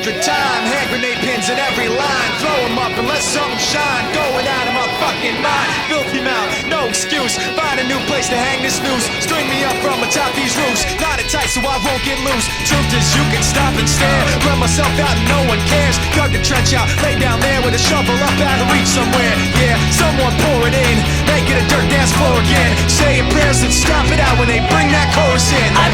100 times. Hand grenade pins in every line. Throw them up and let something shine. Going out of my fucking mind. Filthy mouth, no excuse. Find a new place to hang this noose. String me up from atop these roofs. Knot it tight so I won't get loose. Truth is you can stop and stare. Run myself out and no one cares. Dug the trench out, lay down there with a shovel up out of reach somewhere. Yeah, someone pour it in. Make it a dirt dance floor again. Saying prayers and stop it out when they bring that chorus in. I